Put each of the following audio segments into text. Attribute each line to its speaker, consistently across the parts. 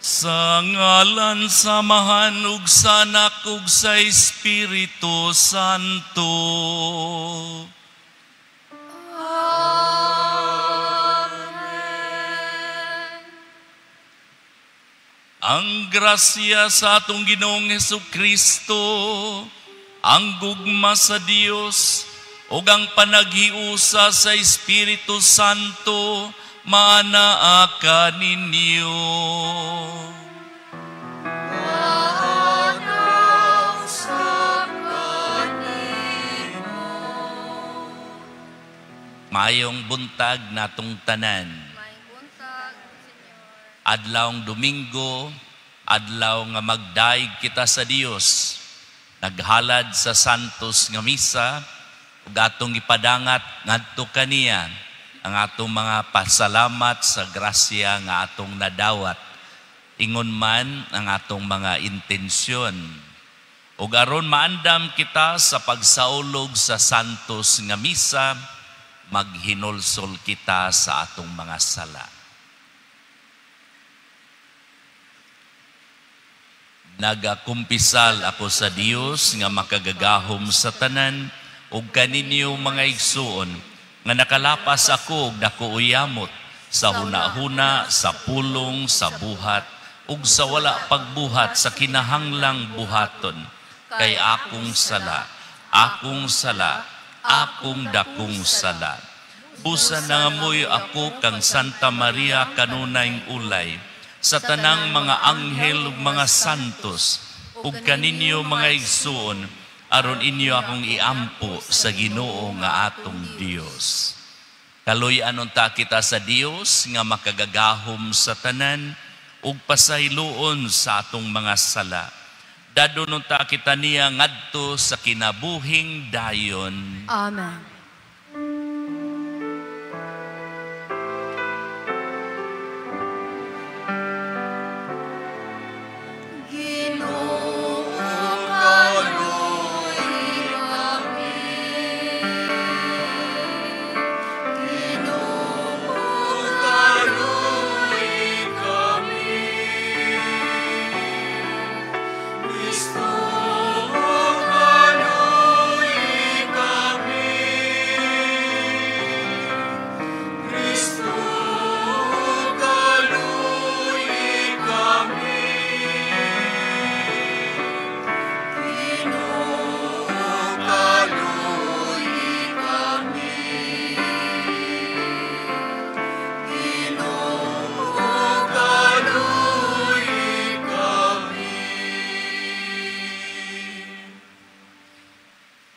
Speaker 1: Sa ngalan samahan ug sa Anak ug sa Espiritu Santo. Ang grasya sa atong Ginoong Hesukristo, ang gugma sa Dios, ug ang panaghiusa sa Espiritu Santo, manaa kaninyo. Mayong buntag natong tanan. Adlawng Domingo, adlaw nga magdaig kita sa Dios. Naghalad sa santos nga misa, ug atong ipadangat ngadto kaniya ang atong mga pasalamat sa grasya nga atong nadawat. Ingon man ang atong mga intensyon. Ug aron maandam kita sa pagsaulog sa santos nga misa, maghinulsol kita sa atong mga sala. Nagakumpisal ako sa Dios nga makagagahom sa tanan ug kaninyo mga igsuon nga nakalapas ako ug dako uyamot sa hunahuna, sa pulong, sa buhat ug sa wala pagbuhat sa kinahanglang buhaton kay akong sala, akong dakong sala. Busa nangamoy ako kang Santa Maria kanunayng ulay, sa tanang mga anghel ug mga santos, ug kaninyo mga igsuon, aron inyo akong iampo sa Ginoo nga atong Dios. Kaluy-an unta kita sa Dios nga makagagahom sa tanan ug pasayloon sa atong mga sala. Dadon unta kita niya ngadto sa kinabuhing dayon.
Speaker 2: Amen.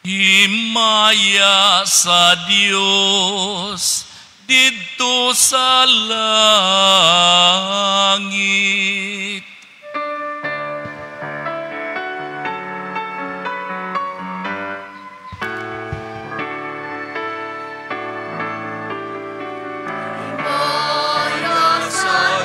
Speaker 2: Himaya sa Dios didto sa langit.
Speaker 3: Himaya sa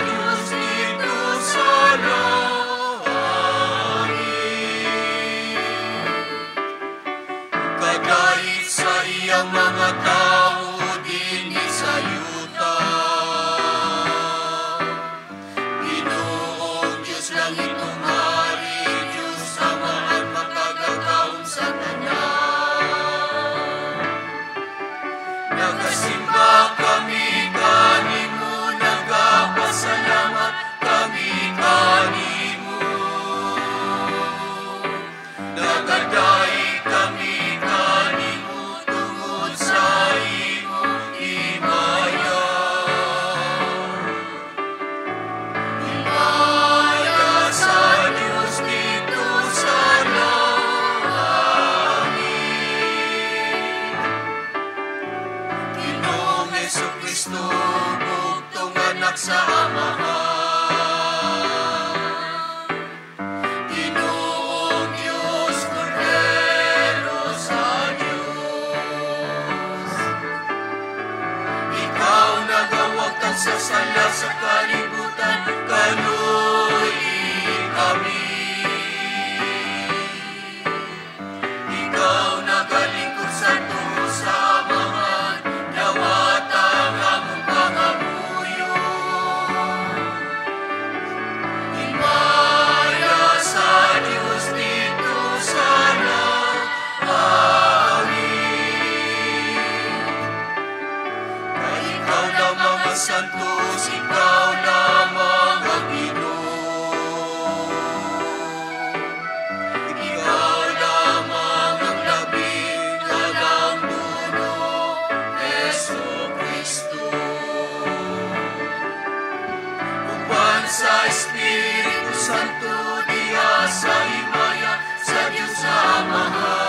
Speaker 2: Santos, ikaw lamang ang Ginoo. Ikaw lamang ang labing talambuno, Jesucristo. Uban sa Espiritu Santo, diha sa himaya sa Diyos na Amahan.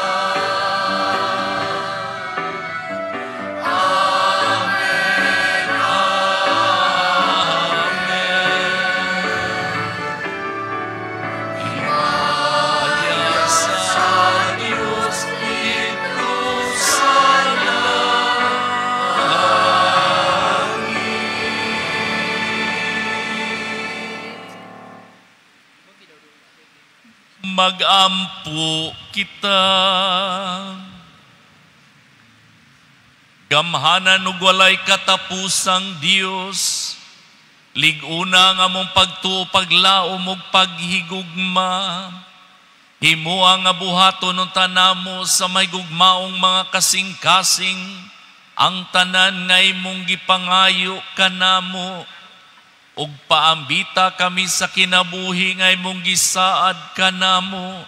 Speaker 1: Mag-ampo kita. Gamhanan ug walay katapusang Dios, liguna nga mong pagtuo paglaom ug paghigugma. Himuha nga buhaton ng tanamo sa may gugmaong mga kasing-kasing, ang tanan nga imong gipangayo kanamo. ug paambita kami sa kinabuhi nga imong gisaad kanamo.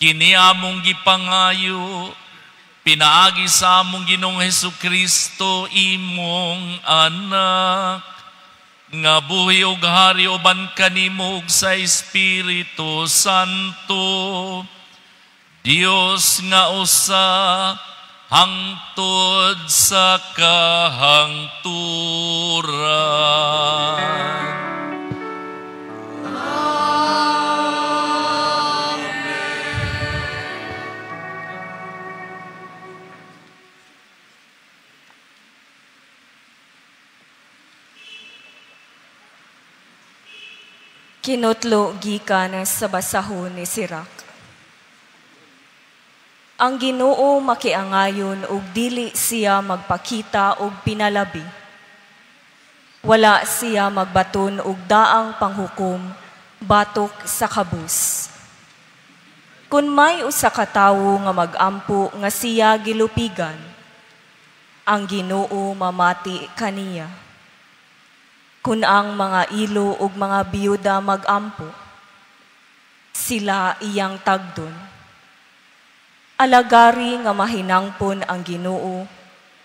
Speaker 1: Kini among gipangayo, pinaagi sa among Ginoong Hesukristo imong anak, nga buhi ug hari uban kanimo ug sa Espiritu Santo, Dios nga usa hangtod sa kahangturan.
Speaker 3: Kinutlo gikan sa basahon ni Sirach. Ang Ginoo makiangayon ug dili siya magpakita og pinalabi. Wala siya magbaton og daang panghukom batok sa kabus. Kun may usa ka tawo nga magampo nga siya gilupigan, ang Ginoo mamati kaniya. Kun ang mga ilo ug mga biyuda magampo, sila iyang tagdon. Alagari nga mahinangpon ang Ginoo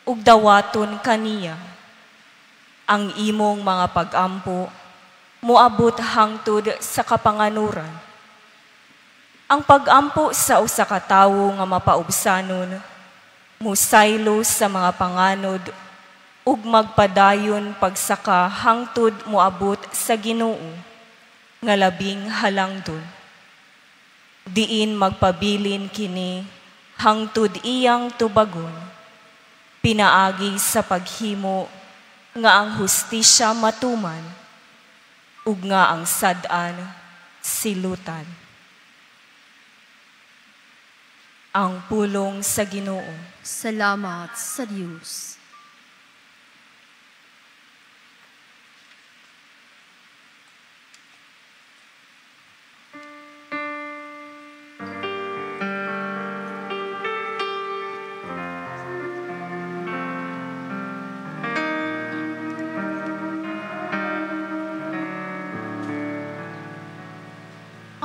Speaker 3: ug dawaton kaniya. Ang imong mga pag-ampo moabot hangtod sa kapanganuran. Ang pag-ampo sa usa ka tawo nga mapaubsanon musaylo sa mga panganod ug magpadayon pagsaka hangtod moabot sa Ginoo nga labing halangdon. Diin magpabilin kini hangtod iyang tubagon, pinaagi sa paghimo nga ang hustisya matuman ug nga ang sad-an silutan. Ang pulong sa Ginoo.
Speaker 4: Salamat sa Diyos.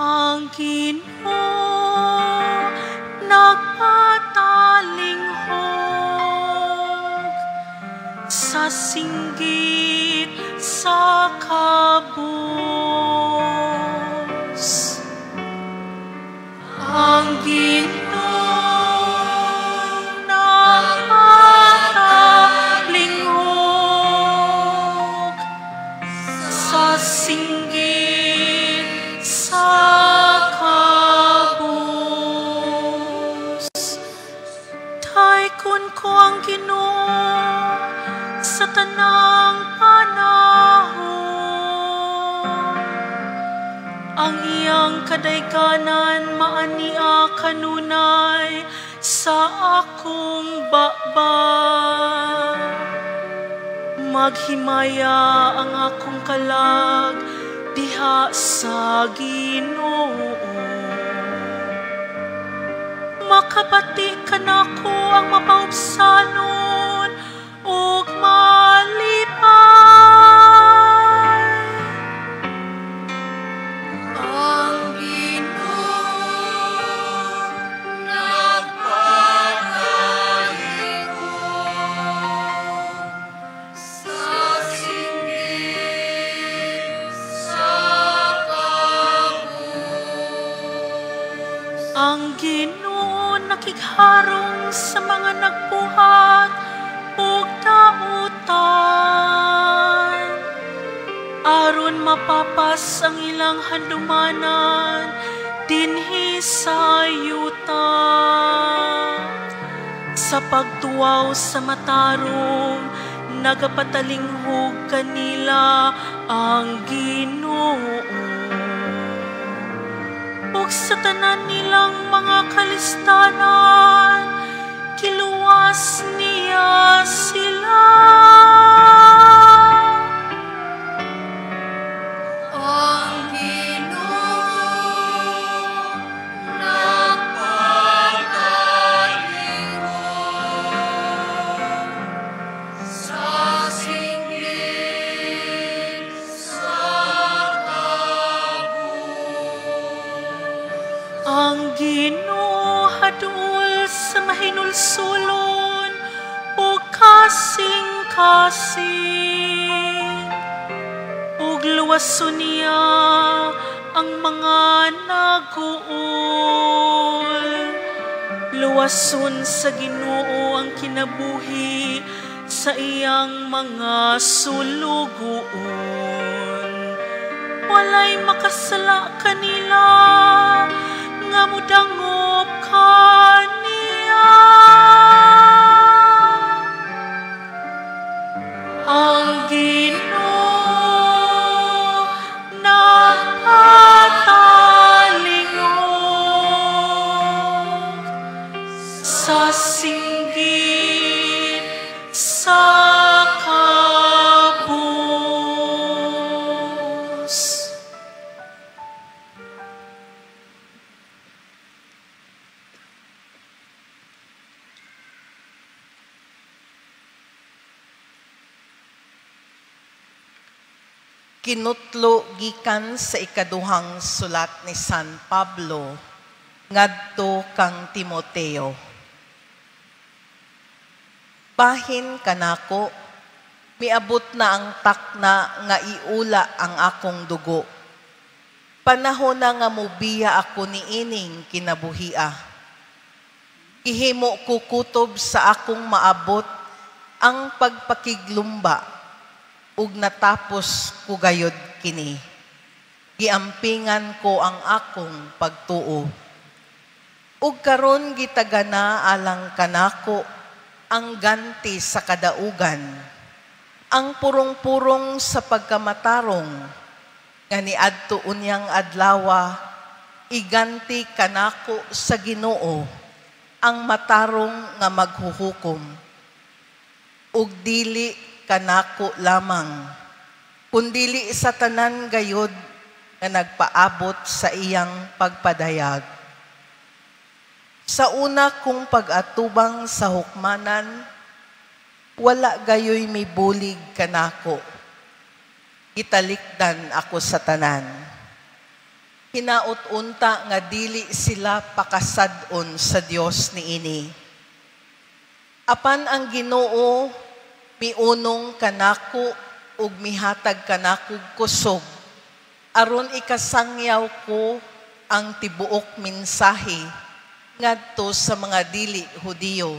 Speaker 3: Ang Ginoo nagpatalinghog sa singgit sa kabus. Ang Ginoo nagpatalinghog sa singgit sa ko ang Ginoo sa tanang panahon. Ang iyang kadaykanan maania kanunay sa akong baba. Maghimaya ang akong kalag diha sa Ginoo. Makabati ka nako ang mapaubsanon ug malipan.
Speaker 5: pakigharong sa mga nagbuhat ug dautan. Aron mapapas ang ilang handumanan dinhi sa yuta. Sa pagtuwaw sa matarong, nagapatalinghog kanila ang Ginoo. Ug sa tanan nilang mga kalistanan, kiluwas niya sila.
Speaker 2: Ang Ginoo nagpatalingon sa singgit sa
Speaker 5: Ang Ginoo hadul sa mahinulsulon ug kasing-kasing. Ug luwason niya ang mga naguol. Luwason sa Ginoo ang kinabuhi sa iyang mga sulugoon. Walay makasala kanila nga mudangop kaniya. Ang Ginoo nagpatalingon sa singgit sa kabus.
Speaker 6: Kinutlo gikan sa ikaduhang sulat ni San Pablo ngadto kang Timoteo. Bahin kanako, miabot na ang takna nga iula ang akong dugo. Panahon na nga mubiya ako ni ining kinabuhia. Ihimo ko kutob sa akong maabot ang pagpakiglumba ug natapos ko gayod kini. Giampingan ko ang akong pagtuo. Ug karon gitagana alang kanako ang ganti sa kadaugan, ang purong-purong sa pagkamatarong, nga niadto unyang adlawa, iganti kanako sa Ginoo ang matarong nga maghuhukom. Ug dili kanako lamang, kundili sa tanan gayod nga nagpaabot sa iyang pagpadayag. Sa una kong pag-atubang sa hukmanan, wala gayoy may bulig kanako. Italikdan ako sa tanan. Hinaut-unta nga dili sila pakasadon sa Dios niini. Apan ang Ginoo miunong kanako ug mihatag kanako kusog aron ikasangyaw ko ang tibuok mensahe ngadto sa mga dili Hudiyo.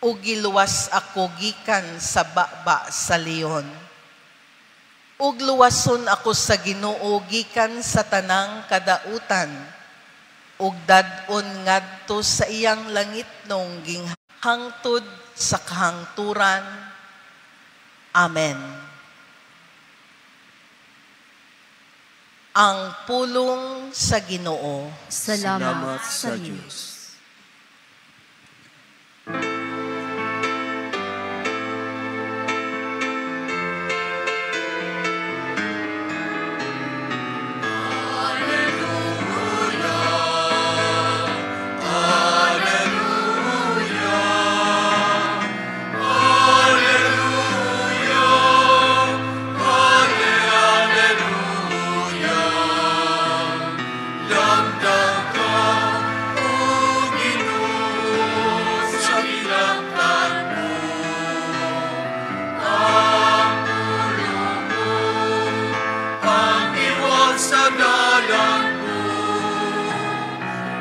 Speaker 6: Ug giluwas ako gikan sa baba sa leon. Ug luwason ako sa Ginoo gikan sa tanang kadautan. Ug dad-on ngadto sa iyang langitnong ginghangtod sa kahangturan. Amen. Ang pulong sa Ginoo.
Speaker 4: Salamat sa Diyos.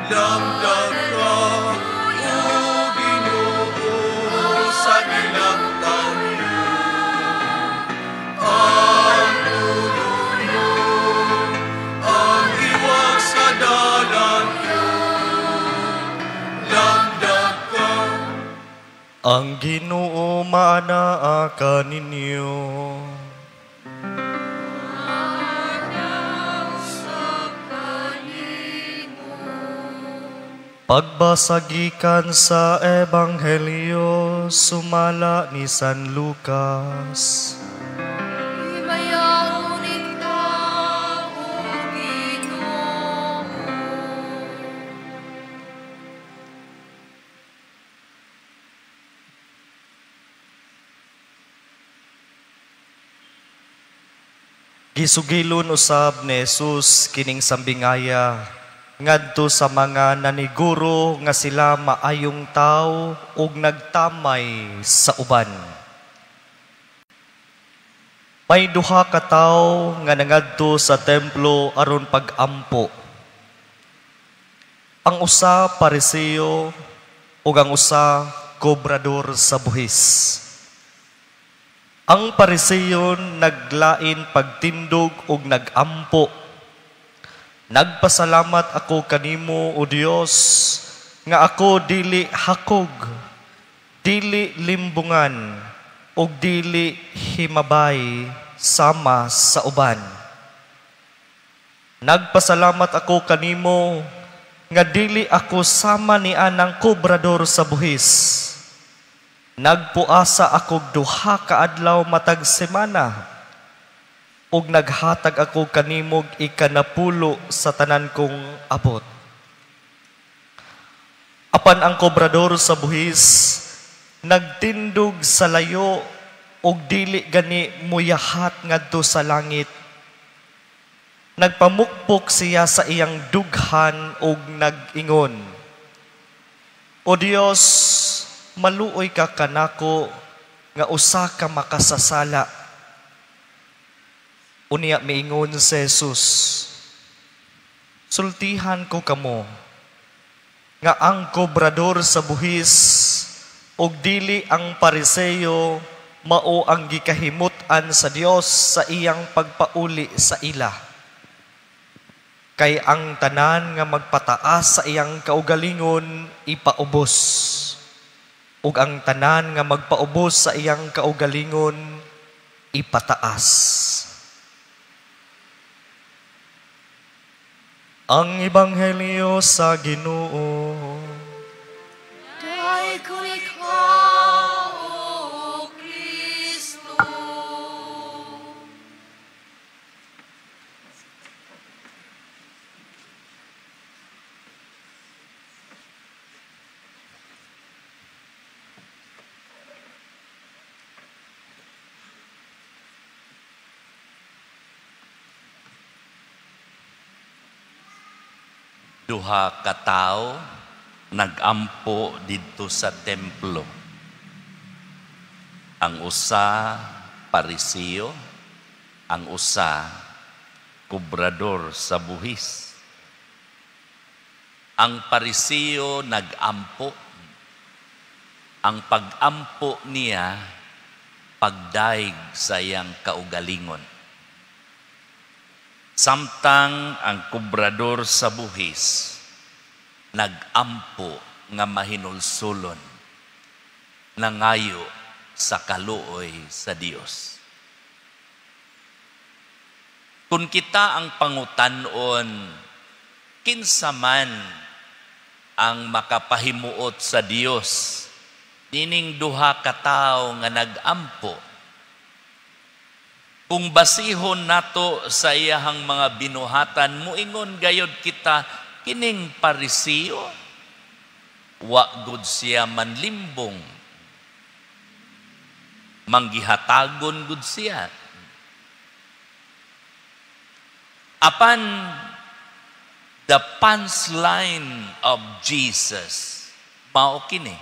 Speaker 2: Damdag ka
Speaker 7: Ang Ginoo maanaa kaninyo. Pagbasagikan sa Ebanghelyo sumala ni San Lucas.
Speaker 2: Imayaw ikaw, O Ginoo.
Speaker 7: Gisugilon usab ni Jesus kining sambingaya ngadto sa mga naniguro nga sila maayong tao ug nagtamay sa uban. May duha ka tawo nga nangadto sa templo aron pag-ampo. Ang usa Pariseo ug ang usa kobrador sa buhis. Ang Pariseo naglain pagtindog ug nagampo. Nagpasalamat ako kanimo, O Dios, nga ako dili hakog, dili limbungan, ug dili himabay sama sa uban. Nagpasalamat ako kanimo nga dili ako sama ni anang kobrador sa buhis. Nagpuasa ako duha ka adlaw matag semana. Ug naghatag ako kanimog ikanapulo sa tanan kong abot. Apan ang kobrador sa buhis nagtindog sa layo ug dili gani muyahat ngadto sa langit. Nagpamukpok siya sa iyang dughan ug nag-ingon, O Dios, maluoy ka kanako nga usa ka makasasala. Unya miingon si Jesus, sultihan ko kamo nga ang kobrador sa buhis ug dili ang Pariseo mao ang gikahimut-an sa Dios sa iyang pagpauli sa ila. Kay ang tanan nga magpataas sa iyang kaugalingon ipaubos, ug ang tanan nga magpaubos sa iyang kaugalingon ipataas. Ang Ebanghelyo sa Ginoo.
Speaker 2: Dahil ko ikaw, O Kristo.
Speaker 1: Duha ka tawo nagampo didto sa templo. Ang usa Pariseo, ang usa kobrador sa buhis. Ang Pariseo nagampo. Ang pag-ampo niya pagdaig sa iyang kaugalingon. Samtang ang kobrador sa buhis nagampo nga mahinulsulon, nangayo sa kaluoy sa Dios. Kung kita ang pangutanon, kinsa man ang makapahimuot sa Dios, dining duha ka tawo nga nagampo. Kung basihon nato sa iyahang mga binuhatan, muingon gayod kita, kining Pariseo, wa gud siya manlimbong. Manggihatagon gud siya. Apan, the punchline of Jesus, mao kini.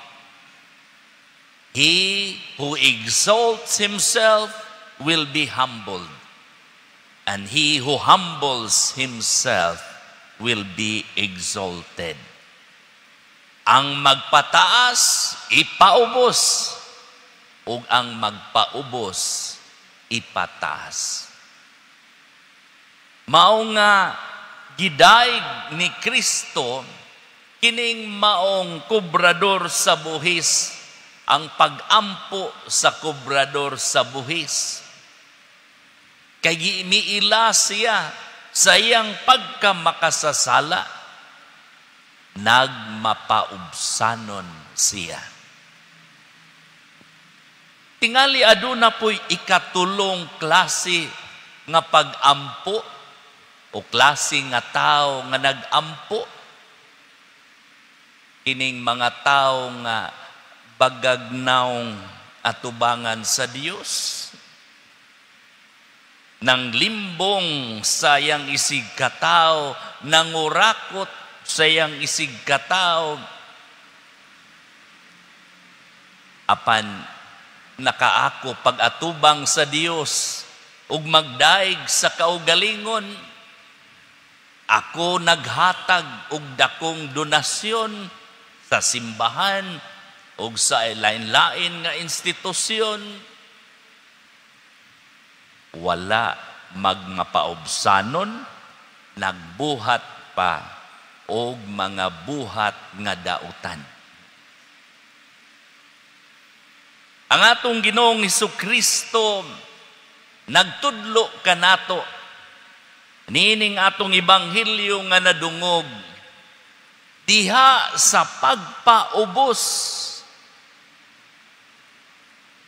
Speaker 1: He who exalts himself will be humbled, and he who humbles himself will be exalted. Ang magpataas, ipaubos, ug ang magpaubos, ipataas. Mao nga gidaig ni Kristo kining maong kobrador sa buhis ang pag-ampo sa kobrador sa buhis. Kay miila siya sa iyang pagkamakasasala, nagmapaubsanon siya. Tingali aduna po'y ikatulong klase nga pag-ampo o klase nga tao nga nag-ampo. Kining mga tao nga bagagnaong atubangan sa Dios. Nang limbong sa iyang isig katao, nangurakot sa iyang isig katao, apan nakaako pag-atubang sa Dios ug magdaig sa kaugalingon. Ako naghatag og dakong donasyon sa simbahan ug sa lain-lain nga institusyon. Wala magmapaubsanon, nagbuhat pa og mga buhat nga dautan. Ang atong Ginoong Hesukristo nagtudlo kanato nining atong ebanghelyo nga nadungog diha sa pagpaubos.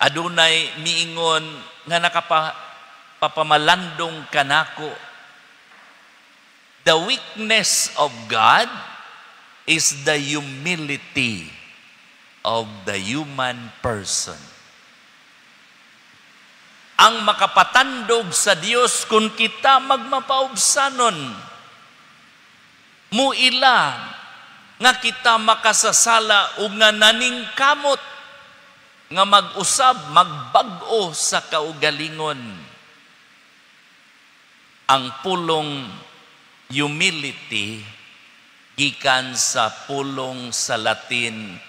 Speaker 1: Adunay miingon nga nakapapamalandong kanako. The weakness of God is the humility of the human person. Ang makapatandog sa Dios kung kita magmapaubsanon, muila nga kita makasasala o nga naningkamot nga mag-usab, magbag-o sa kaugalingon. Ang pulong humility gikan sa pulong sa Latin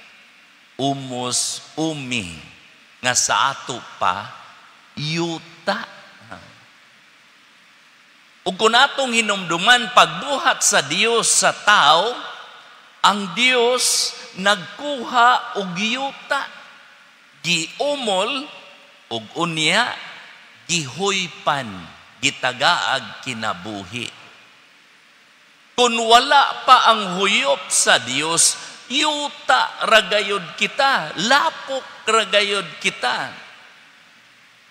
Speaker 1: humus umi, nga sa ato pa yuta. Ug kung atong hinumduman pagbuhat sa Dios sa tao, ang Dios nagkuha og yuta, giumol ug unya gihuypan, gitagaag kinabuhi. Kung wala pa ang huyop sa Dios, yuta ragayod kita, lapok ragayod kita.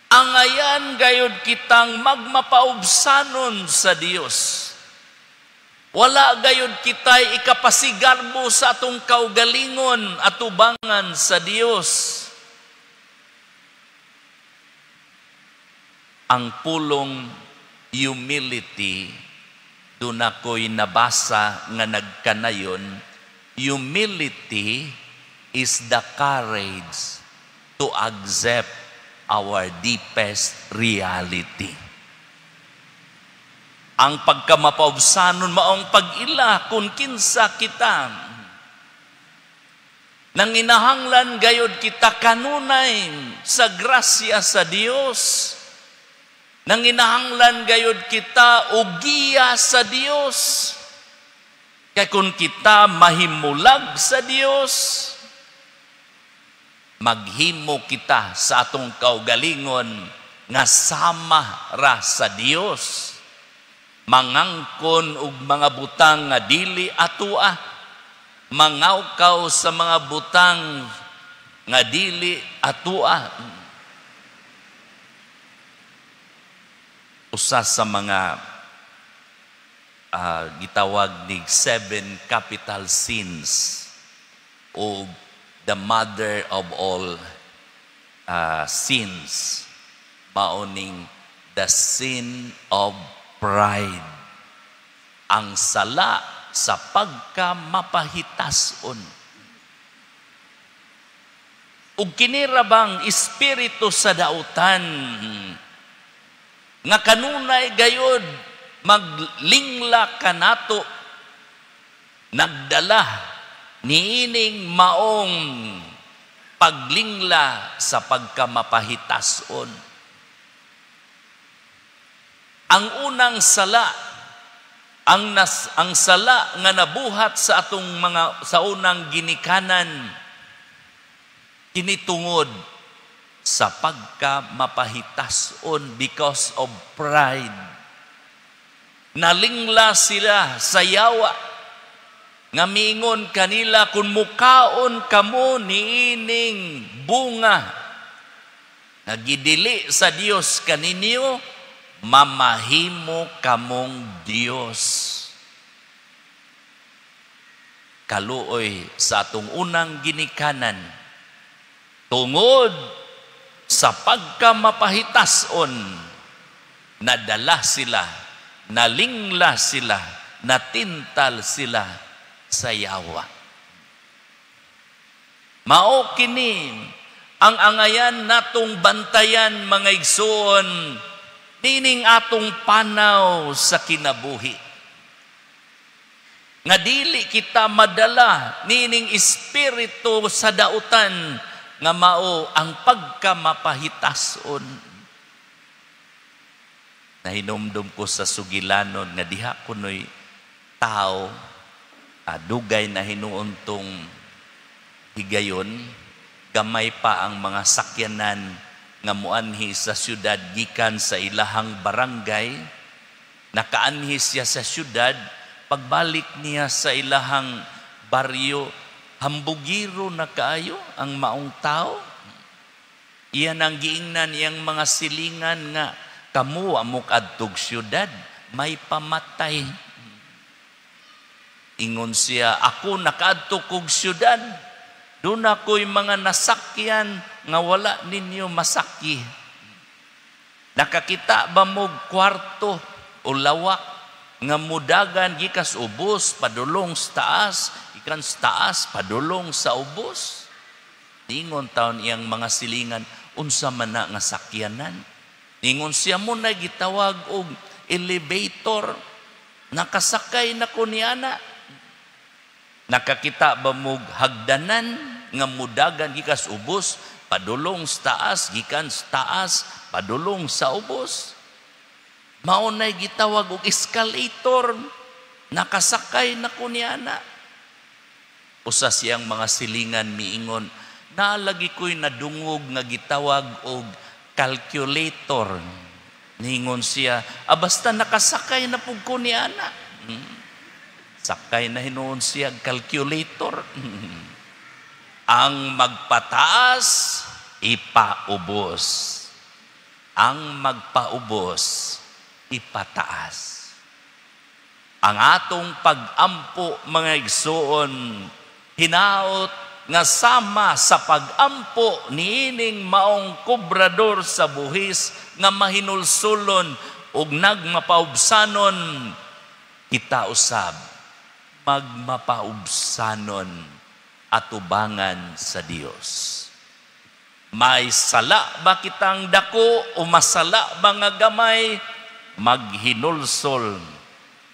Speaker 1: Angayan gayod kitang magmapaubsanon sa Dios. Wala gayod kita'y ikapasigarbo sa atong kaugalingon at ubangan sa Dios. Ang pulong humility, doon ako'y nabasa nga nagkanayon, humility is the courage to accept our deepest reality. Ang pagkamapaubsanon maong pag-ila kung kinsa kita. Nanginahanglan gayod kita kanunay sa grasya sa Dios. Nanginahanglan gayod kita og giya sa Dios. Kaya kung kita mahimulag sa Dios, maghimo kita sa atong kaugalingon nga sama ra sa Dios. Mangangkon og mga butang nga dili atua, mangawkaw sa mga butang nga dili atua. Usa sa mga gitawag ni 7 capital sins o the mother of all sins, mauning the sin of pride, ang sala sa pagkamapahitason. Ug kinirabang espiritu sa dautan nga kanunay gayod maglingla kanato, nagdala niining maong paglingla sa pagkamapahitason. Ang unang sala, ang sala nga nabuhat sa atong mga sa unang ginikanan, Kinitungod sa pagkamapahitason because of pride. Nalingla sila sa yawa. Nga miingon kanila kung mukaon kamo niining bunga. Nagidili sa Dios kaninyo, mamahimo kamong Dios. Kaluoy sa atong unang ginikanan, tungod sa pagkamapahitason, nadala sila, nalingla sila, natintal sila sa yawa. Mao kini ang angayan natong bantayan, mga igsoon, nining atong panaw sa kinabuhi. Nga dili kita madala nining espiritu sa dautan nga mao ang pagkamapahitason. Nahinumdum ko sa sugilanon nga diha kunoy tao dugay na hinuuntong higayon, gamay pa ang mga sakyanan nga muanhi sa syudad gikan sa ilahang barangay. Nakaanhi siya sa syudad, pagbalik niya sa ilahang baryo, hambugiro na kaayo ang maong tao. Iyan ang giingnan iyang mga silingan nga, kamu amok adtog syudad, may pamatay. Ingon siya, ako nakaadto kog syudad, doon ako'y mga nasakyan nga wala ninyo masaki. Nakakita ba mo kwarto o lawak nga mudagan gikas ubos padulong sa taas, ikan sa taas padulong sa ubos? Ingon taon iyang mga silingan, unsa man na nga sakyanan. Ingon siya mo na gitawag og elevator, nakasakay na ko niana. Nakakita ba mo hagdanan nga mudagan gikas ubos padulong sa taas, gikan sa taas padulong sa ubos? Mao nay gitawag og escalator, nakasakay na ko niana. Usa siyang mga silingan miingon, naalagi ko'y nadungog nga gitawag og calculator. Ningon siya, basta nakasakay na pug ko niana. Sakay na hinuon siya calculator. Ang magpataas, ipaubos. Ang magpaubos, ipataas. Ang atong pag-ampo, mga igsoon, hinaot nga sama sa pag-ampo niining maong kubrador sa buhis nga mahinulsulon ug nagmapaubsanon, kita usab magmapaubsanon atubangan sa Dios. May sala ba kitang dako o masala ba nga gamay, maghinulsol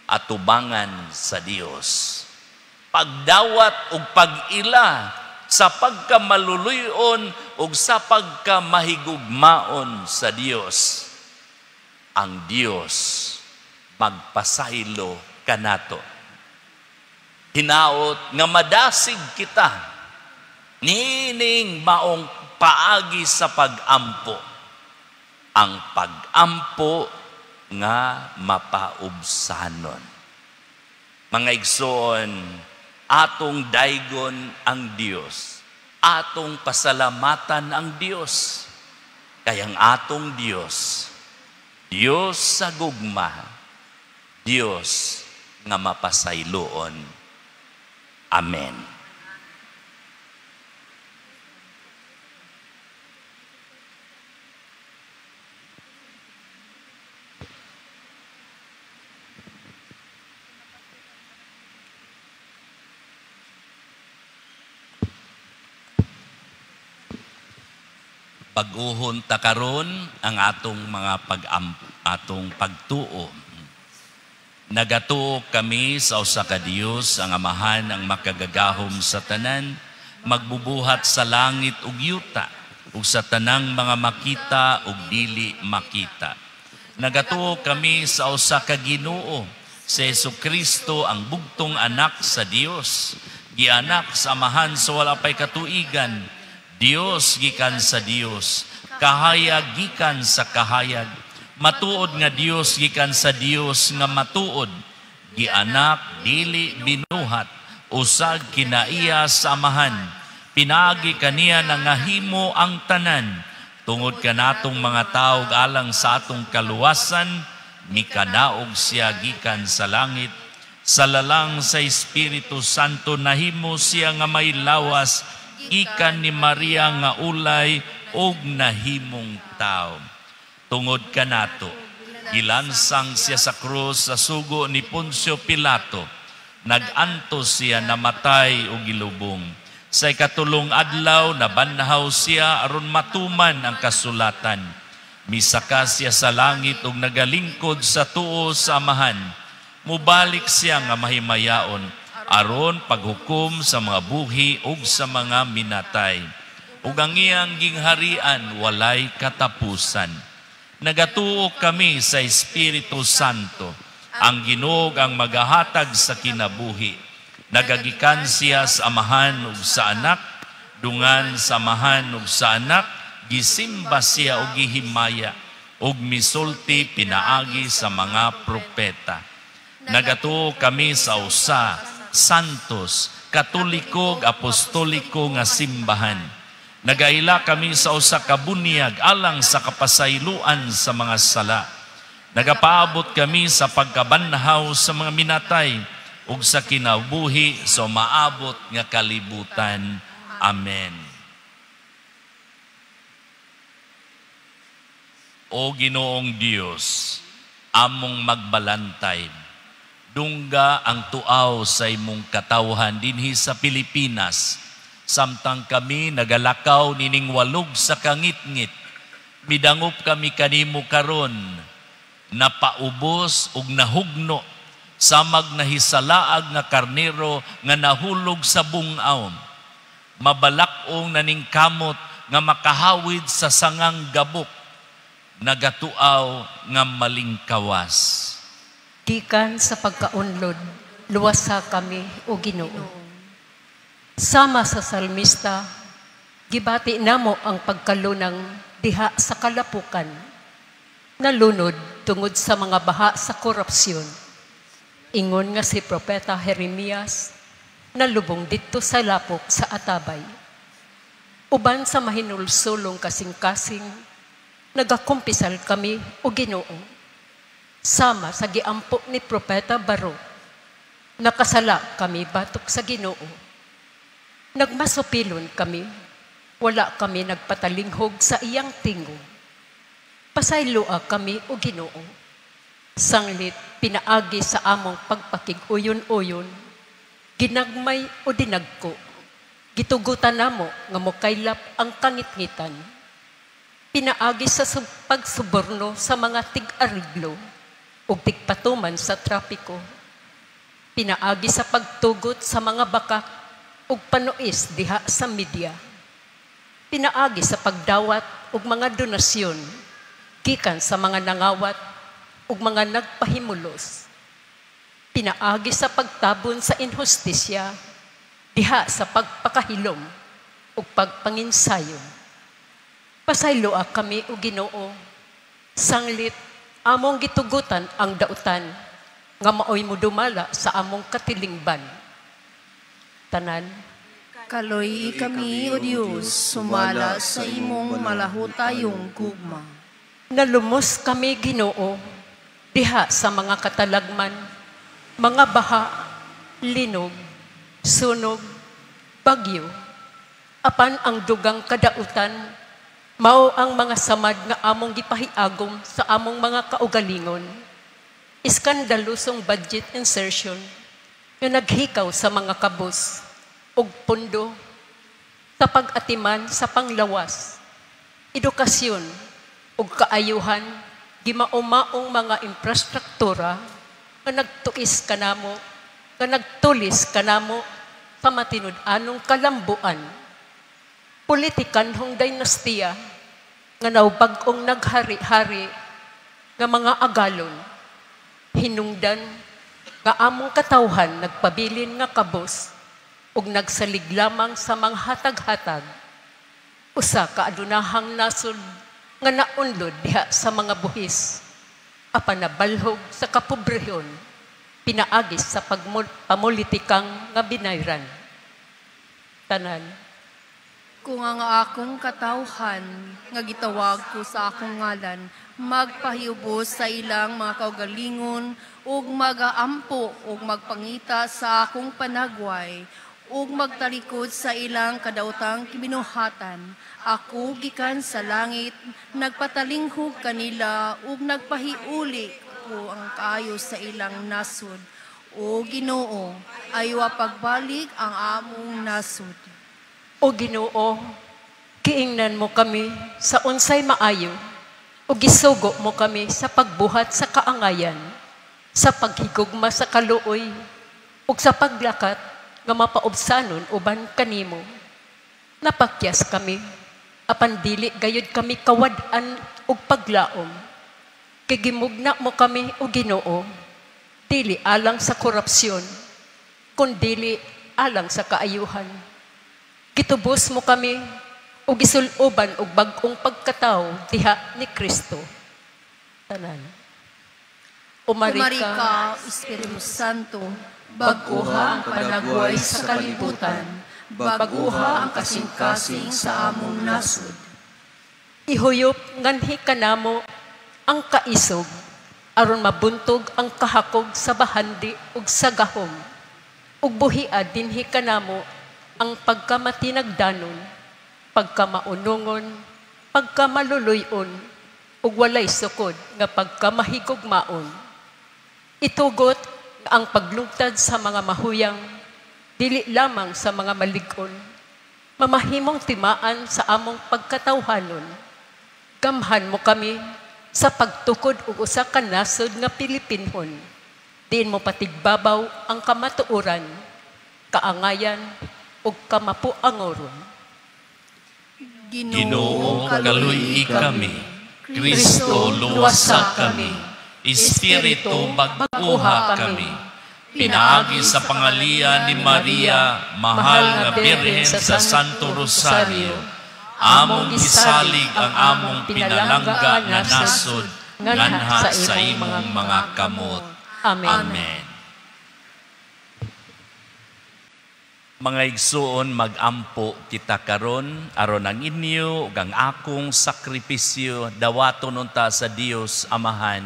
Speaker 1: atubangan sa Dios. Pagdawat o pag-ila sa pagkamaluluyon o sa pagkamahigugmaon sa Dios, ang Dios magpasaylo kanato. Hinaot nga madasig kita nining maong paagi sa pag-ampo. Ang pag-ampo nga mapaubsanon. Mga igsoon, atong daygon ang Dios, atong pasalamatan ang Dios, kayang atong Dios, Dios sa gugma, Dios nga mapasayloon. Amen. Pag-uhon ta karon ang atong mga atong pagtuo. Nagatuo kami sa usa ka Dios, ang Amahan, ang makagagahom sa tanan, magbubuhat sa langit ug yuta, ug sa tanang mga makita ug dili makita. Nagatuo kami sa usa ka Ginoo, si Jesucristo, ang bugtong anak sa Dios, gianak sa Amahan sa wala pay katuigan, Dios gikan sa Dios, kahayag gikan sa kahayag, matuod nga Dios gikan sa Dios nga matuod, gianak dili binuhat, usag kinaiya sa amahan, pinagi kaniya na nga himo ang tanan, tungod kanatong mga tao alang sa atong kaluwasan, mikanaog siya gikan sa langit, sa lalang sa Espiritu Santo nahimo siya nga may lawas, ikan ni Maria nga ulay og nahimong tao. Tungod kanato, gilansang siya sa krus sa sugo ni Poncio Pilato, nagantos siya namatay o gilubong. Sa ikatulong adlaw, nabanhaw siya aron matuman ang kasulatan. Misaka siya sa langit ug nagalingkod sa tuo sa amahan. Mubalik siya nga mahimayaon, aron paghukom sa mga buhi ug sa mga minatay. Ug ang iyang gingharian walay katapusan. Nagatuo kami sa Espiritu Santo, ang Ginoo ang magahatag sa kinabuhi. Nagagikan siya sa amahan ug sa anak, dungan sa amahan ug sa anak, gisimba siya ug gihimaya, ug misulti pinaagi sa mga propeta. Nagatuo kami sa usa, santos, katoliko, apostoliko nga simbahan. Nagaila kami sa usa ka bunyag alang sa kapasayloan sa mga sala. Nagapaabot kami sa pagkabanhaw sa mga minatay ug sa kinabuhi sa maabot nga kalibutan. Amen. O Ginoong Dios, among magbalantay, dungga ang tuaw sa imong katawhan dinhi sa Pilipinas, samtang kami nagalakaw nining walog sa kangit-ngit. Midangop kami kanimo karon, napaubos ug nahugno, samag nahisalaag nga karnero nga nahulog sa bungaw. Mabalak-ong naning kamot nga makahawid sa sangang gabok, nagatuaw nga malingkawas.
Speaker 8: Gikan sa pagkaunlod, luwasa kami o Ginoo. Sama sa salmista, gibati namo ang pagkalunang diha sa kalapukan, nalunod tungod sa mga baha sa korupsyon. Ingon nga si Propeta Jeremias, nalubong dito sa lapok sa Atabay. Uban sa mahinulsulong kasing-kasing, nagakumpisal kami o Ginoo. Sama sa giampo ni Propeta Baro, nakasala kami batok sa Ginoo. Nagmasupilon kami, wala kami nagpatalinghog sa iyang tingog. Pasayloa kami o Ginoo. Sanglit pinaagi sa among pagpakig-uyon-uyon, ginagmay o dinagko. Gitugutan namo nga mokaylap ang kangit-ngitan. Pinaagi sa pagsuborno sa mga tig-ariglo ug tigpatuman sa trapiko. Pinaagi sa pagtugot sa mga bakak ug panuis diha sa media. Pinaagi sa pagdawat ug mga donasyon gikan sa mga nangawat ug mga nagpahimulos. Pinaagi sa pagtabon sa inhustisya diha sa pagpakahilom ug pagpanginsayo. Pasayloa kami o Ginoo, sanglit among gitugutan ang dautan nga maoy mo dumala sa among katilingban. Tanan,
Speaker 4: Kaloy kami, O Diyos, sumala sa imong malahutayong gugma.
Speaker 8: nalumos kami Ginoo diha sa mga katalagman, mga baha, linog, sunog, bagyo. Apan ang dugang kadautan, mao ang mga samad nga among gipahiagom sa among mga kaugalingon. Iskandalosong budget insertion nga naghikaw sa mga kabos ug pundo sa pag-atiman sa panglawas, edukasyon ug kaayuhan, gimaumaong mga infrastruktura nga nagtuis kanamo, nga nagtulis kanamo sa matinud-anong kalambuan. Politikanhong dinastiya nga naubag-ong naghari-hari nga mga agalon, hinungdan nga among katawhan nagpabilin nga kabos ug nagsalig lamang sa mga hatag-hatag. Usa ka adunahang nasod nga naunlod diha sa mga buhis. Apan nabalhog sa kapobrehon, pinaagis sa pamulitikang nga binayran. Tanan.
Speaker 4: Kung ang akong katawhan nga gitawag ko sa akong ngalan, magpahiubos sa ilang mga kaugalingon, ug magaampo ug magpangita sa akong panagway, ug magtalikod sa ilang kadautang kibinuhatan. Ako gikan sa langit, nagpatalinghog kanila ug nagpahiuli ko ang kaayo sa ilang nasod. O Ginoo, aywa pagbalik ang among nasod.
Speaker 8: O Ginoo, giingnan mo kami sa unsay maayo, o gisugo mo kami sa pagbuhat sa kaangayan, sa paghigugma sa kaluoy, ug sa paglakat nga mapaubsanon uban kanimo. Napakyas kami, apan dili gayud kami kawad-an ug paglaom. Kigimugna mo kami, o Ginoo, dili alang sa korupsyon, kundi alang sa kaayuhan. Gitubos mo kami, o gisuloban og bag-ong pagkatao diha ni Kristo. Tanan.
Speaker 4: Umarika, Espiritu Santo, baguha ang panagway sa kalibutan, baguha ang kasing-kasing sa among nasod.
Speaker 8: Ihuyop nganhi kanamo ang kaisog, aron mabuntog ang kahakog sa bahandi ug sa gahom. Ug buhiad dinhi kanamo ang pagkamatinagdanon, pagkamaunungon, pagkamaluluyon, ug walay sukod nga pagkamahigugmaon. Itugot ang paglugtad sa mga mahuyang, dili lamang sa mga malig-on, mamahimong timaan sa among pagkatawhanon. Gamhan mo kami sa pagtukod ug usa ka nasod nga Pilipinhon. Diin mo patigbabaw ang kamatuoran, kaangayan ug kamapuangoron.
Speaker 1: Ginoo, kaluy kami. Kristo, luwasa kami. Espiritu, baguha kami. Pinaagi sa pangalian ni Maria, mahal nga Birhen sa Santo Rosario, among gisalig ang among pinalangga nga nasod, nganha sa imong mga kamot. Amen. Mga igsoon, magampo kita karon aron ang inyo ug ang akong sakripisyo dawaton unta sa Dios Amahan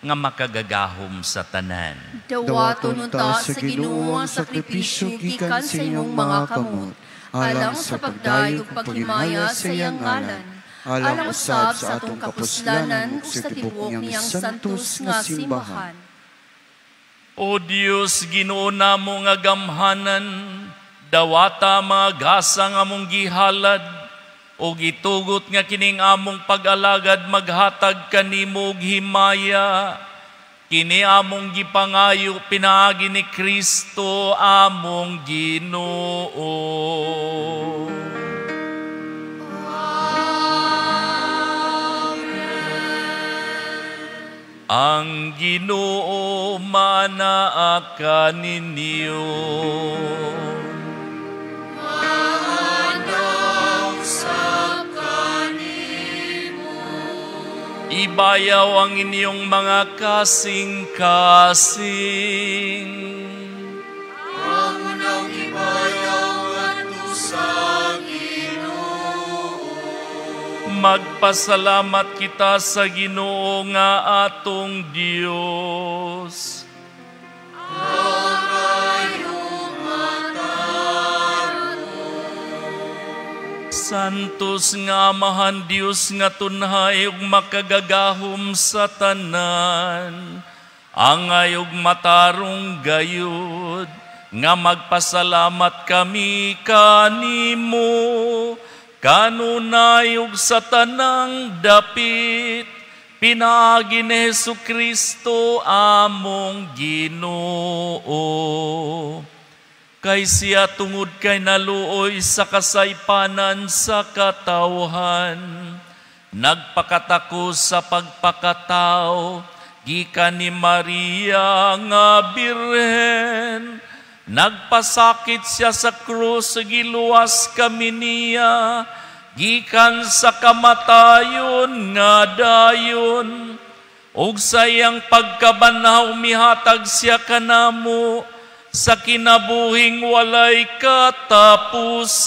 Speaker 1: nga makagagahom sa tanan.
Speaker 4: Dawaton unta sa Ginoo ang sakripisyo gikan sa imong mga kamot, alang sa pagdayo ug paghimaya sa iyang ngalan, alang usab sa atong kapuslanan ug sa tibuok niyang santos nga simbahan.
Speaker 1: O Dios, Ginoo namo nga gamhanan, dawata mga gasa nga mong gihalad, o gitugot nga kining among pag-alagad maghatag kanimo og himaya. Kini among gipangayo pinaagi ni Kristo among Ginoo. Ang Ginoo manaa kaninyo. Ibayaw ang inyong mga kasing-kasing.
Speaker 2: Ang unang ibayaw ato sa Ginoo.
Speaker 1: Magpasalamat kita sa Ginoo nga atong Dios. Santos nga Amahan Dios nga tunhay ug makagagahom sa tanan, angay ug matarong gayud, nga magpasalamat kami kanimo, kanunay ug sa tanang dapit, pinaagi ni Jesucristo among Ginoo. Kay siya tungod kay naluoy sa kasaypanan sa katawhan, nagpakatako sa pagpakatao, gikan ni Maria nga Birhen, nagpasakit siya sa krus, giluwas kami niya, gikan sa kamatayon nga dayon, ug sayang pagkabanhaw mihatag siya kanamo, sa kinabuhing walay katapusan,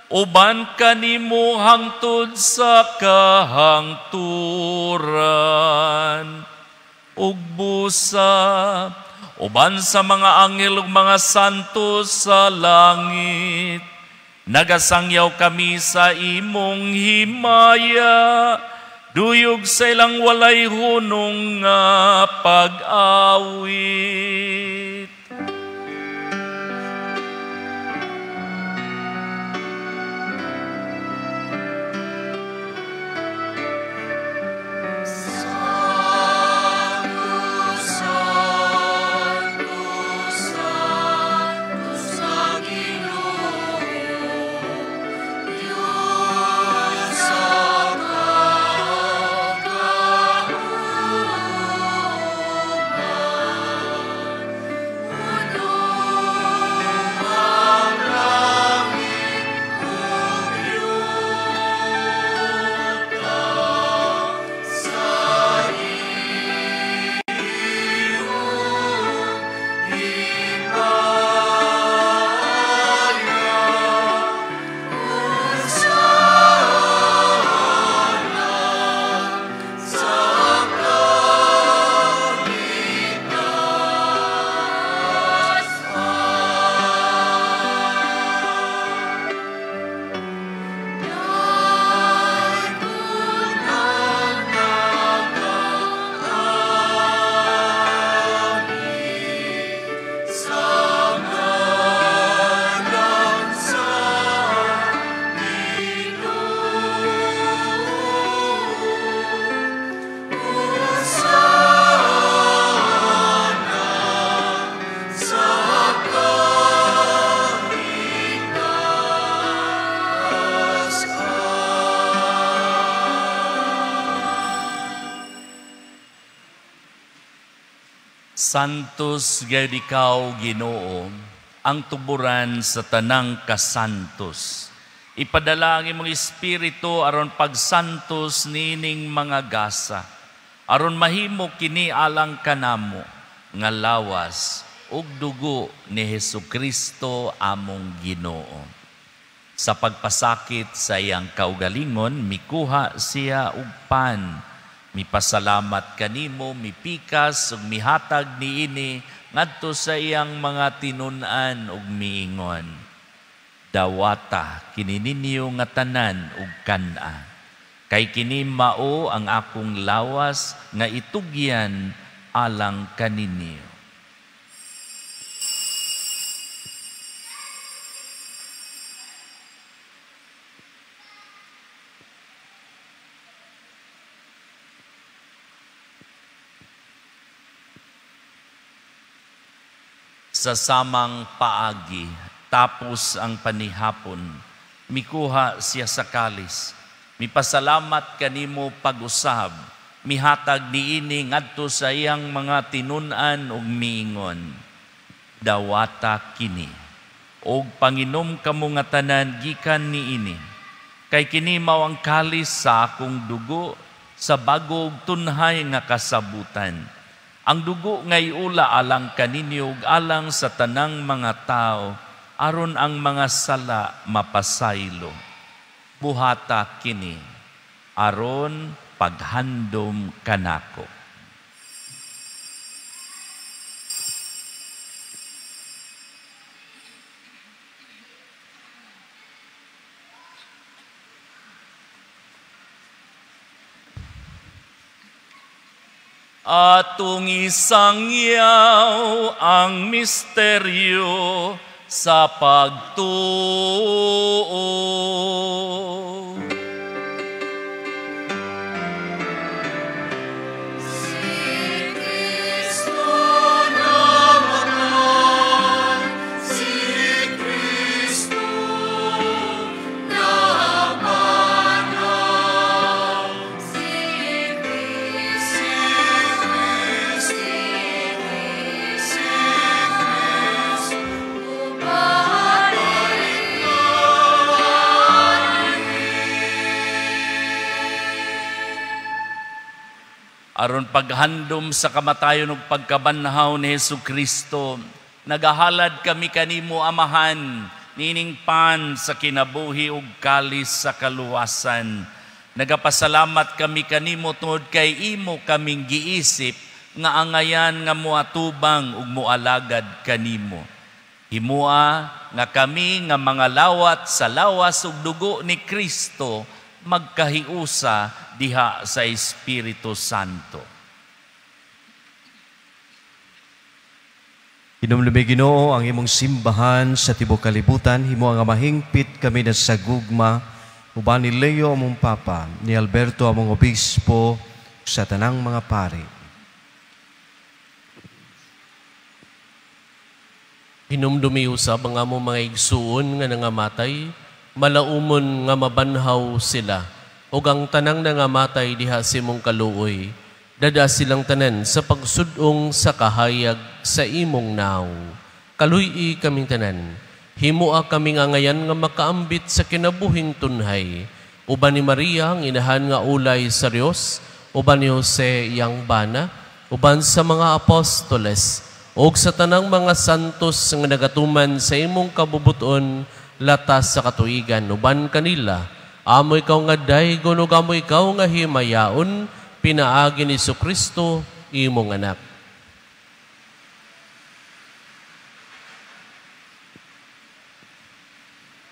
Speaker 1: uban kanimo hangtod sa kahangturan. Ug busa, uban sa mga anghel ug mga santo sa langit, nagasangyaw kami sa imong himaya, duyog sa ilang walay hunong nga pag-awit. Santos gayud ikaw, Ginoo, ang tuburan sa tanang kasantos. Ipadala ang imong espiritu aron pagsantos nining mga gasa, aron mahimo kini alang kanamo nga lawas ug dugo ni Hesukristo among Ginoo. Sa pagpasakit sa iyang kaugalingon, mikuha siya og pan. Mipasalamat kanimo, mipikas ug mihatag niini ngadto sa iyang mga tinun-an ug miingon. Dawata kini ninyo nga tanan ug kan-a. Kay kini mao ang akong lawas nga itugyan alang kaninyo. Sa samang paagi, tapos ang panihapon, mikuha siya sa kalis. Mipasalamat kanimo pag-usab, mihatag niini ngadto sa iyang mga tinun-an ug miingon. Dawata kini, og panginom kamo nga tanan gikan niini. Kay kini mao ang kalis sa akong dugo sa bagog tunhay nga kasabutan. Ang dugo nga iula alang kaninyo ug alang sa tanang mga tao, aron ang mga sala mapasaylo. Buhata kini, aron paghandom kanako. Atong isangyaw ang misteryo sa pagtuo.
Speaker 2: Amen.
Speaker 1: aron paghandom sa kamatayon ug pagkabanhaw ni Hesukristo, nagahalad kami kanimo Amahan, nining pan sa kinabuhi ug kalis sa kaluwasan. Nagapasalamat kami kanimo tungod kay imo kaming giisip nga angayan nga muatubang ug mualagad kanimo. Himua nga kami nga mga lawat sa lawas ug dugo ni Kristo magkahiusa diha sa Espiritu Santo.
Speaker 9: Hinumlumi Ginoo ang imong simbahan sa tibuok kalibutan, himo nga mahingpit kami na sa gugma, uban ni Leo among Papa, ni Alberto among Obispo, sa tanang mga pari.
Speaker 10: Hinumdumi usab ang among mga igsuon nga nangamatay, malaumon nga mabanhaw sila, o ang tanang nangamatay diha sa imong kaluoy, dada silang tanan sa pagsudong sa kahayag sa imong naw. Kaluy-i kaming tanan, himua kaming angayan nga makaambit sa kinabuhing tunhay, uban ni Maria ang inahan nga ulay sa Dios, uban ni Jose yang bana, uban sa mga apostoles, ug sa tanang mga santos nga nagatuman sa imong kabubuton latas sa katuigan, uban kanila, amo ikaw nga daygon ug amo ikaw nga himayaon, pinaagi ni Jesucristo, imong anak.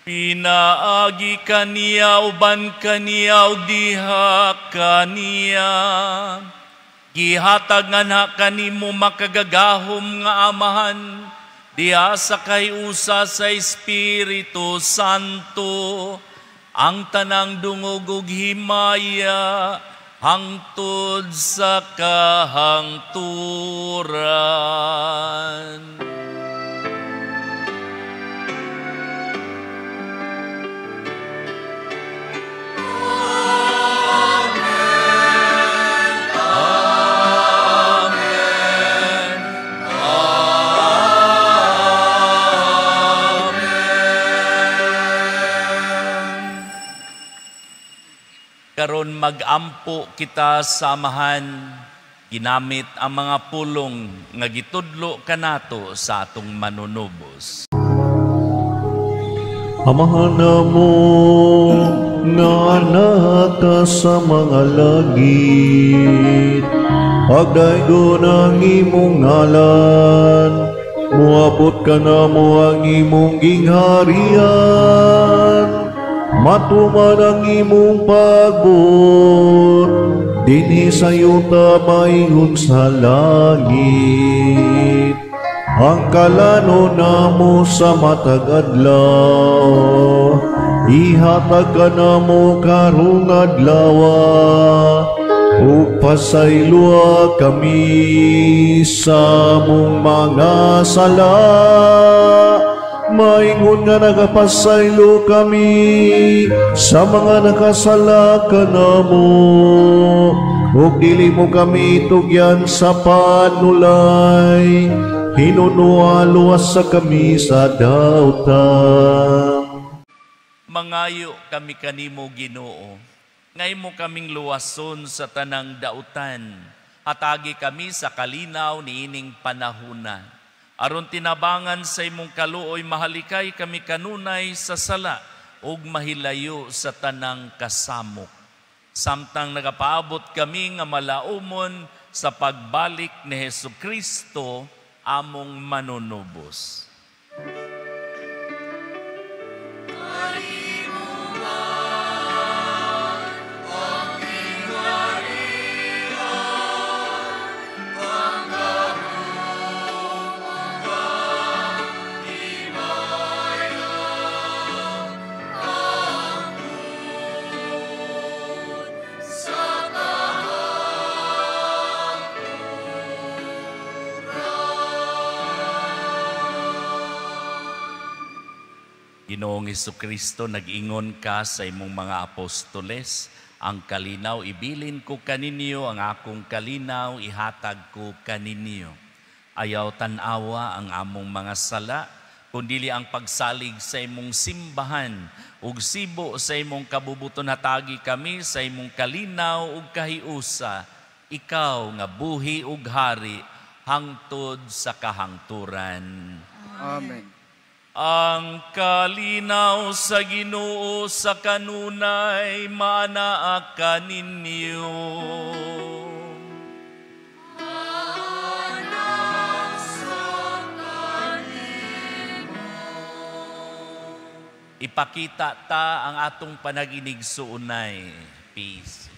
Speaker 1: Pinaagi kaniya uban kaniya ug diha kaniya. Gihatag nga na kanimo makagagahom nga Amahan, diha sa kahiusa sa Espiritu Santo, ang tanang dungog ug himaya, hangtod sa kahangturan. Karon magampo kita sa Amahan, ginamit ang mga pulong nga gitudlo kanato sa atong manunubos.
Speaker 11: Amahan namo nga anak ka sa mga langit, pagdaygon ang imong ngalan, muabot ka namo ang imong gingharian. Matuman ang imong pagbot, dinhi sa yuta maingon sa langit. Ang kalano namo sa matag adlaw, ihatag ka namo karong adlawa, ug pasaylua kami sa mong mga sala. Maingon nga nagapasaylo kami sa mga nakasala kanamo, ug dili mo kami tugyan sa panulay, hinunualuwas sa kami sa dautan.
Speaker 1: Mangayo kami kanimo Ginoo, ngay mo kaming luwason sa tanang dautan, hatagi kami sa kalinaw niining panahuna. Aron tinabangan sa imong kaluoy, mahalikay kami kanunay sa sala ug mahilayo sa tanang kasamok. Samtang nagapaabot kami nga malaumon sa pagbalik ni Hesukristo, among manunubos. Ginoong Hesukristo, nag-ingon ka sa imong mga apostoles, ang kalinaw ibilin ko kaninyo, ang akong kalinaw ihatag ko kaninyo. Ayaw tanawa ang among mga sala, kundili ang pagsalig sa imong simbahan, ug sibo sa imong kabubuton hatagi kami sa imong kalinaw ug kahiusa, ikaw nga buhi ug hari hangtod sa kahangturan.
Speaker 2: Amen.
Speaker 1: Ang kalinaw sa Ginoo sa kanunay manaa kaninyo. Ipakita ta ang atong panaginig suunay. Peace.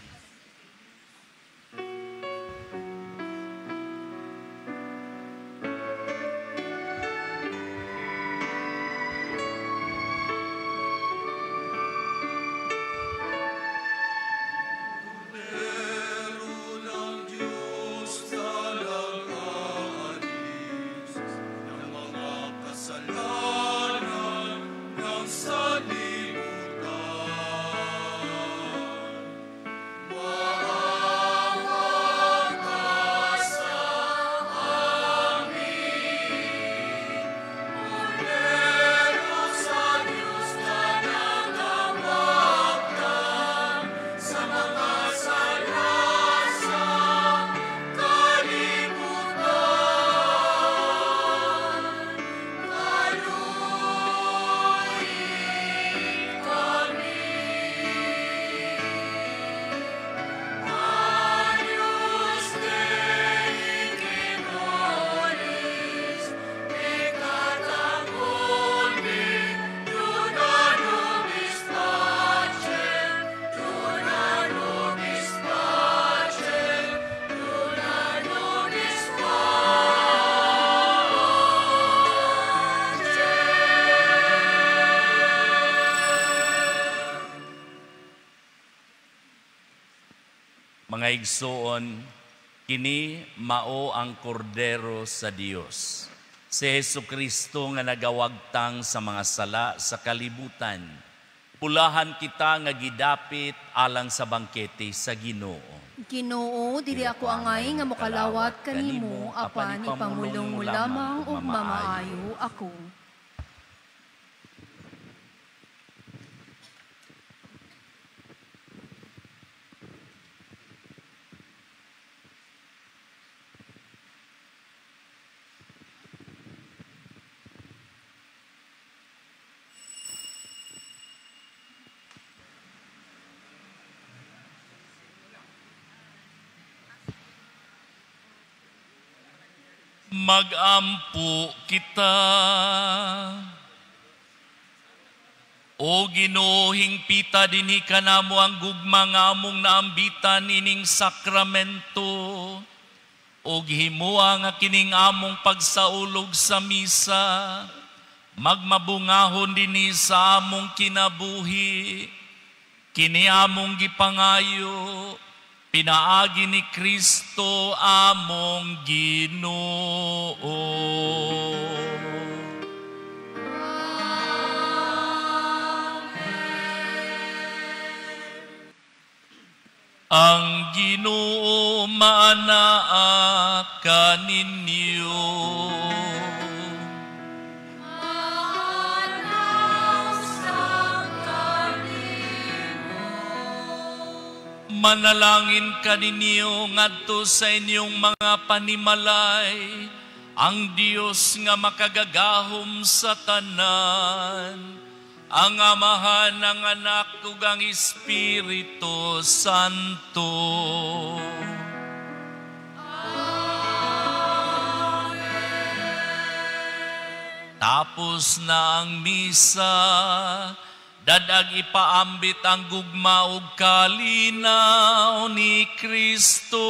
Speaker 1: Mga igsoon, kini mao ang kordero sa Dios. Si Jesucristo nga nagawagtang sa mga sala sa kalibutan. Pulahan kita nga gidapit alang sa bangkete sa Ginoo.
Speaker 4: Ginoo, dili ako angay nga mokalawat kanimo, apan ipamulong mo lamang ug mamaayo ako.
Speaker 1: Magampo kita. O Ginoo, hingpita dinhi kanamo ang gugma nga among naambitan ining sakramento. O himuha nga kining among pagsaulog sa misa, magmabungahon dinhi sa among kinabuhi. Kini among gipangayo, pinaagi ni Kristo among Ginoo. Ang Ginoo manaa kaninyo. Manalangin kaninyo ngadto sa inyong mga panimalay, ang Dios nga makagagahom sa tanan, ang Amahan, ang Anak ug ang Espiritu Santo. Tapos na ang misa, dadag ipaambit ang gugma ug kalinaw ni Kristo.